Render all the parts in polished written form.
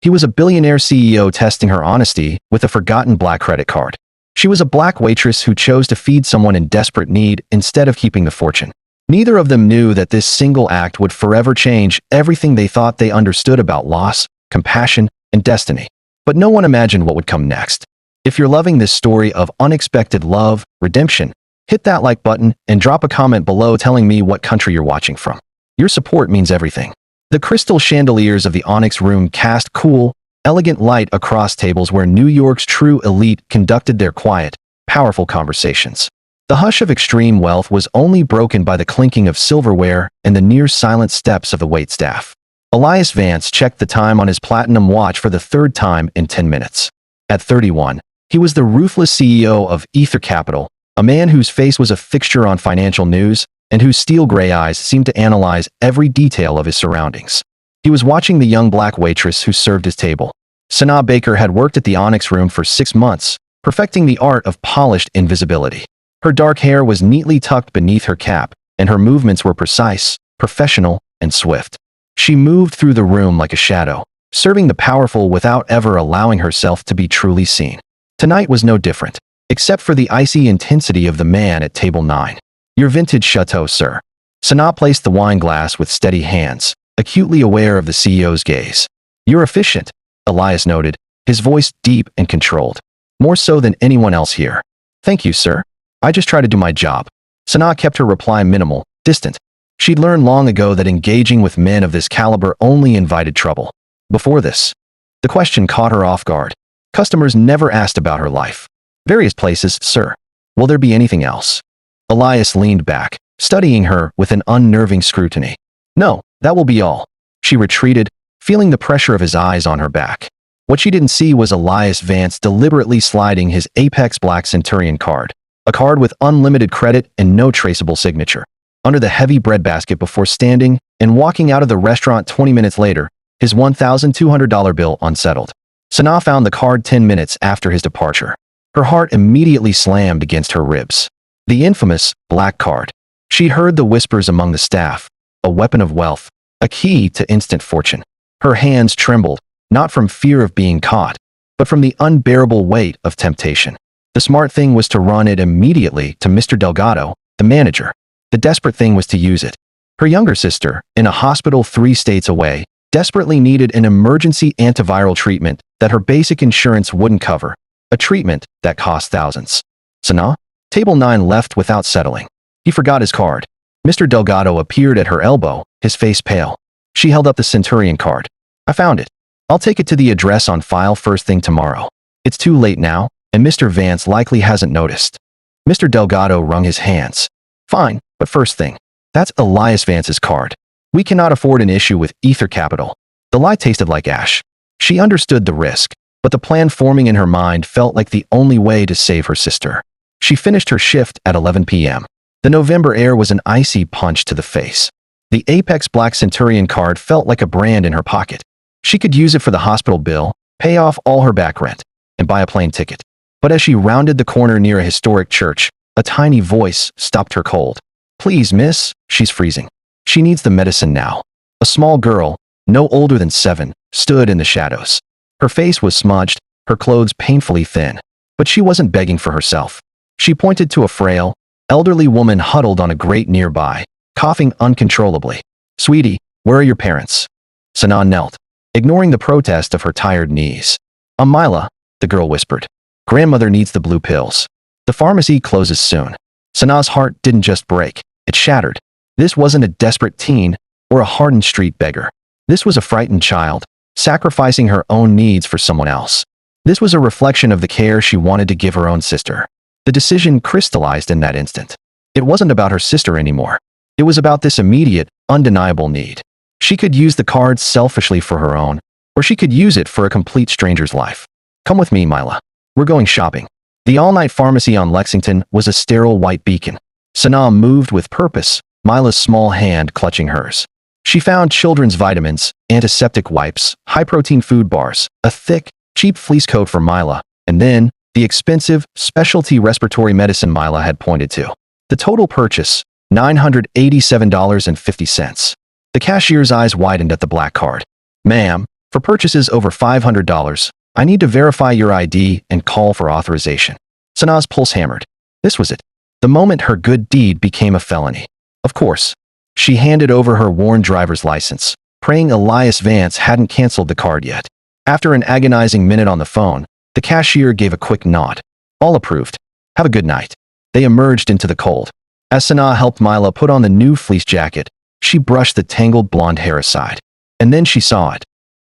He was a billionaire CEO testing her honesty with a forgotten black credit card. She was a black waitress who chose to feed someone in desperate need instead of keeping the fortune. Neither of them knew that this single act would forever change everything they thought they understood about loss, compassion, and destiny. But no one imagined what would come next. If you're loving this story of unexpected love, redemption, hit that like button and drop a comment below telling me what country you're watching from. Your support means everything. The crystal chandeliers of the Onyx Room cast cool, elegant light across tables where New York's true elite conducted their quiet, powerful conversations. The hush of extreme wealth was only broken by the clinking of silverware and the near-silent steps of the waitstaff. Elias Vance checked the time on his platinum watch for the third time in 10 minutes. At 31, he was the ruthless CEO of Ether Capital, a man whose face was a fixture on financial news and whose steel gray eyes seemed to analyze every detail of his surroundings. He was watching the young black waitress who served his table. Sanaa Baker had worked at the Onyx Room for 6 months, perfecting the art of polished invisibility. Her dark hair was neatly tucked beneath her cap, and her movements were precise, professional, and swift. She moved through the room like a shadow, serving the powerful without ever allowing herself to be truly seen. Tonight was no different, except for the icy intensity of the man at table 9. Your vintage chateau, sir. Sanaa placed the wine glass with steady hands, acutely aware of the CEO's gaze. You're efficient, Elias noted, his voice deep and controlled. More so than anyone else here. Thank you, sir. I just try to do my job. Sanaa kept her reply minimal, distant. She'd learned long ago that engaging with men of this caliber only invited trouble. Before this, the question caught her off guard. Customers never asked about her life. Various places, sir. Will there be anything else? Elias leaned back, studying her with an unnerving scrutiny. No, that will be all. She retreated, feeling the pressure of his eyes on her back. What she didn't see was Elias Vance deliberately sliding his Apex Black Centurion card, a card with unlimited credit and no traceable signature, under the heavy breadbasket before standing and walking out of the restaurant 20 minutes later, his $1,200 bill unsettled. Sanaa found the card 10 minutes after his departure. Her heart immediately slammed against her ribs. The infamous black card. She'd heard the whispers among the staff, a weapon of wealth, a key to instant fortune. Her hands trembled, not from fear of being caught, but from the unbearable weight of temptation. The smart thing was to run it immediately to Mr. Delgado, the manager. The desperate thing was to use it. Her younger sister, in a hospital 3 states away, desperately needed an emergency antiviral treatment that her basic insurance wouldn't cover, a treatment that cost thousands. Sanaa? Table 9 left without settling. He forgot his card. Mr. Delgado appeared at her elbow, his face pale. She held up the Centurion card. I found it. I'll take it to the address on file first thing tomorrow. It's too late now, and Mr. Vance likely hasn't noticed. Mr. Delgado wrung his hands. Fine, but first thing. That's Elias Vance's card. We cannot afford an issue with Ether Capital. The lie tasted like ash. She understood the risk, but the plan forming in her mind felt like the only way to save her sister. She finished her shift at 11 p.m. The November air was an icy punch to the face. The Apex Black Centurion card felt like a brand in her pocket. She could use it for the hospital bill, pay off all her back rent, and buy a plane ticket. But as she rounded the corner near a historic church, a tiny voice stopped her cold. Please, miss, she's freezing. She needs the medicine now. A small girl, no older than 7, stood in the shadows. Her face was smudged, her clothes painfully thin. But she wasn't begging for herself. She pointed to a frail, elderly woman huddled on a grate nearby, coughing uncontrollably. Sweetie, where are your parents? Sanaa knelt, ignoring the protest of her tired knees. Mila, the girl whispered. Grandmother needs the blue pills. The pharmacy closes soon. Sanaa's heart didn't just break, it shattered. This wasn't a desperate teen or a hardened street beggar. This was a frightened child, sacrificing her own needs for someone else. This was a reflection of the care she wanted to give her own sister. The decision crystallized in that instant. It wasn't about her sister anymore. It was about this immediate, undeniable need. She could use the card selfishly for her own, or she could use it for a complete stranger's life. Come with me, Mila. We're going shopping. The all-night pharmacy on Lexington was a sterile white beacon. Sanaa moved with purpose, Mila's small hand clutching hers. She found children's vitamins, antiseptic wipes, high-protein food bars, a thick, cheap fleece coat for Mila, and then the expensive, specialty respiratory medicine Mila had pointed to. The total purchase, $987.50. The cashier's eyes widened at the black card. Ma'am, For purchases over $500, I need to verify your ID and call for authorization. Sanaa's pulse hammered. This was it. The moment her good deed became a felony. Of course. She handed over her worn driver's license, praying Elias Vance hadn't canceled the card yet. After an agonizing minute on the phone, the cashier gave a quick nod. All approved. Have a good night. They emerged into the cold. As Sanaa helped Mila put on the new fleece jacket, she brushed the tangled blonde hair aside. And then she saw it.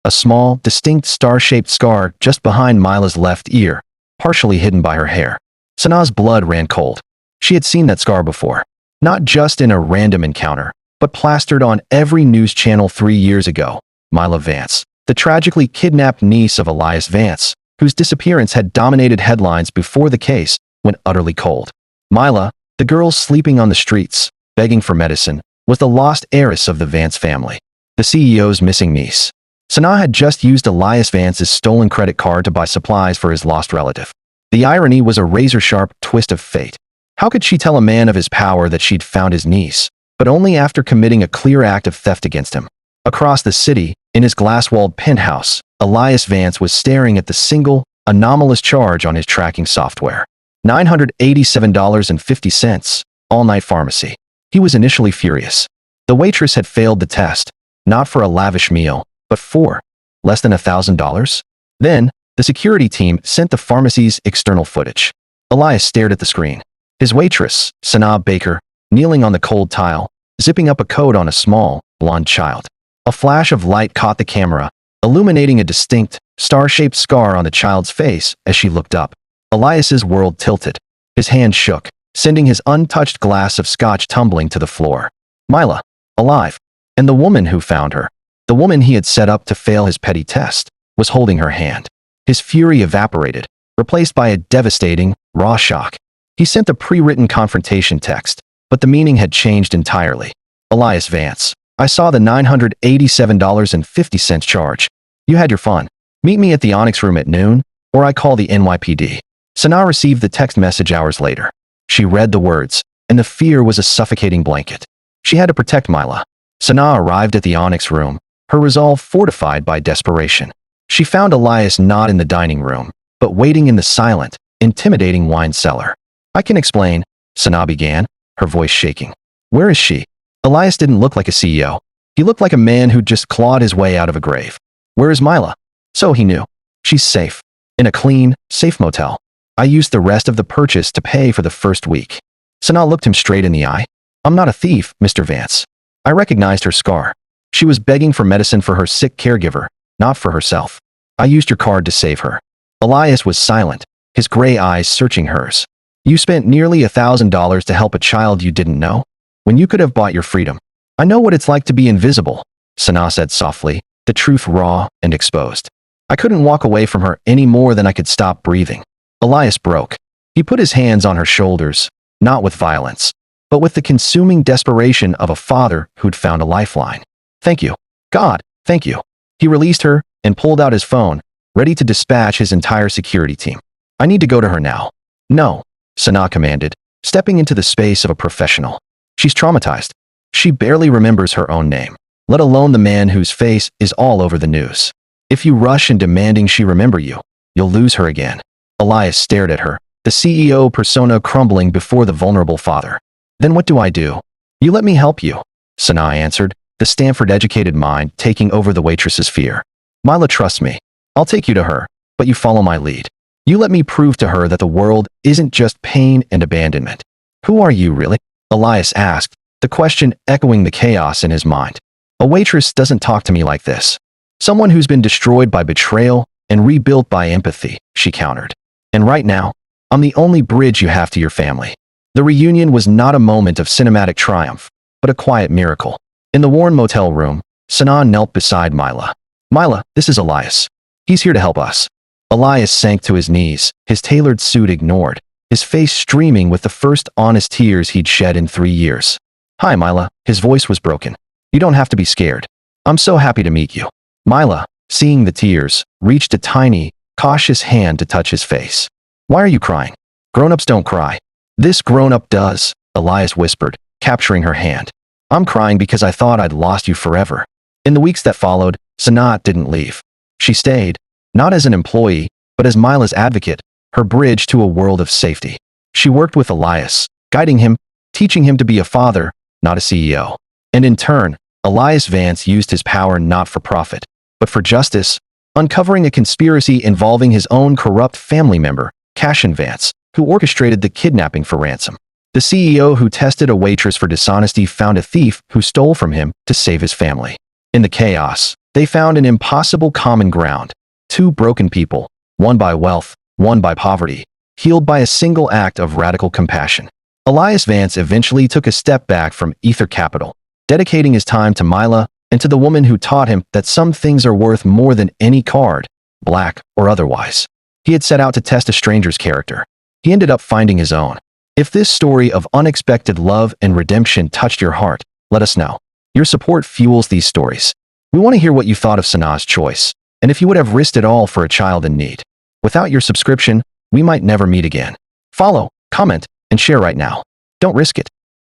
A small, distinct star-shaped scar just behind Mila's left ear, partially hidden by her hair. Sanaa's blood ran cold. She had seen that scar before. Not just in a random encounter, but plastered on every news channel 3 years ago. Mila Vance, the tragically kidnapped niece of Elias Vance, whose disappearance had dominated headlines before the case went utterly cold. Mila, the girl sleeping on the streets, begging for medicine, was the lost heiress of the Vance family, the CEO's missing niece. Sanaa had just used Elias Vance's stolen credit card to buy supplies for his lost relative. The irony was a razor-sharp twist of fate. How could she tell a man of his power that she'd found his niece, but only after committing a clear act of theft against him? Across the city, in his glass-walled penthouse, Elias Vance was staring at the single, anomalous charge on his tracking software. $987.50, all-night pharmacy. He was initially furious. The waitress had failed the test, not for a lavish meal, but for less than $1,000? Then, the security team sent the pharmacy's external footage. Elias stared at the screen. His waitress, Sanaa Baker, kneeling on the cold tile, zipping up a coat on a small, blonde child. A flash of light caught the camera, illuminating a distinct, star-shaped scar on the child's face as she looked up. Elias's world tilted. His hand shook, sending his untouched glass of scotch tumbling to the floor. Mila, alive, and the woman who found her, the woman he had set up to fail his petty test, was holding her hand. His fury evaporated, replaced by a devastating, raw shock. He sent the pre-written confrontation text, but the meaning had changed entirely. Elias Vance, I saw the $987.50 charge. You had your fun. Meet me at the Onyx Room at noon, or I call the NYPD. Sanaa received the text message hours later. She read the words, and the fear was a suffocating blanket. She had to protect Mila. Sanaa arrived at the Onyx Room, her resolve fortified by desperation. She found Elias not in the dining room, but waiting in the silent, intimidating wine cellar. I can explain, Sanaa began, her voice shaking. Where is she? Elias didn't look like a CEO. He looked like a man who'd just clawed his way out of a grave. Where is Mila? So he knew. She's safe. In a clean, safe motel. I used the rest of the purchase to pay for the first week. Sanaa looked him straight in the eye. I'm not a thief, Mr. Vance. I recognized her scar. She was begging for medicine for her sick caregiver, not for herself. I used your card to save her. Elias was silent, his gray eyes searching hers. You spent nearly $1,000 to help a child you didn't know, when you could have bought your freedom. I know what it's like to be invisible, Sanaa said softly, the truth raw and exposed. I couldn't walk away from her any more than I could stop breathing. Elias broke. He put his hands on her shoulders, not with violence, but with the consuming desperation of a father who'd found a lifeline. Thank you. God, thank you. He released her and pulled out his phone, ready to dispatch his entire security team. I need to go to her now. No, Sanaa commanded, stepping into the space of a professional. She's traumatized. She barely remembers her own name, let alone the man whose face is all over the news. If you rush in demanding she remember you, you'll lose her again. Elias stared at her, the CEO persona crumbling before the vulnerable father. Then what do I do? You let me help you, Sanaa answered, the Stanford-educated mind taking over the waitress's fear. Mila trusts me. I'll take you to her, but you follow my lead. You let me prove to her that the world isn't just pain and abandonment. Who are you, really? Elias asked, the question echoing the chaos in his mind. A waitress doesn't talk to me like this. Someone who's been destroyed by betrayal and rebuilt by empathy, she countered. And right now, I'm the only bridge you have to your family. The reunion was not a moment of cinematic triumph, but a quiet miracle. In the worn motel room, Sanaa knelt beside Mila. Mila, this is Elias. He's here to help us. Elias sank to his knees, his tailored suit ignored, his face streaming with the first honest tears he'd shed in 3 years. Hi, Mila. His voice was broken. You don't have to be scared. I'm so happy to meet you. Mila, seeing the tears, reached a tiny, cautious hand to touch his face. Why are you crying? Grown-ups don't cry. This grown-up does, Elias whispered, capturing her hand. I'm crying because I thought I'd lost you forever. In the weeks that followed, Sanaa didn't leave. She stayed, not as an employee, but as Mila's advocate, her bridge to a world of safety. She worked with Elias, guiding him, teaching him to be a father, not a CEO. And in turn, Elias Vance used his power not for profit, but for justice, uncovering a conspiracy involving his own corrupt family member, Cashin Vance, who orchestrated the kidnapping for ransom. The CEO who tested a waitress for dishonesty found a thief who stole from him to save his family. In the chaos, they found an impossible common ground. Two broken people, one by wealth, one by poverty, healed by a single act of radical compassion. Elias Vance eventually took a step back from Ether Capital, dedicating his time to Mila and to the woman who taught him that some things are worth more than any card, black or otherwise. He had set out to test a stranger's character. He ended up finding his own. If this story of unexpected love and redemption touched your heart, let us know. Your support fuels these stories. We want to hear what you thought of Sanaa's choice, and if you would have risked it all for a child in need. Without your subscription, we might never meet again. Follow, comment, and share right now. Don't risk it.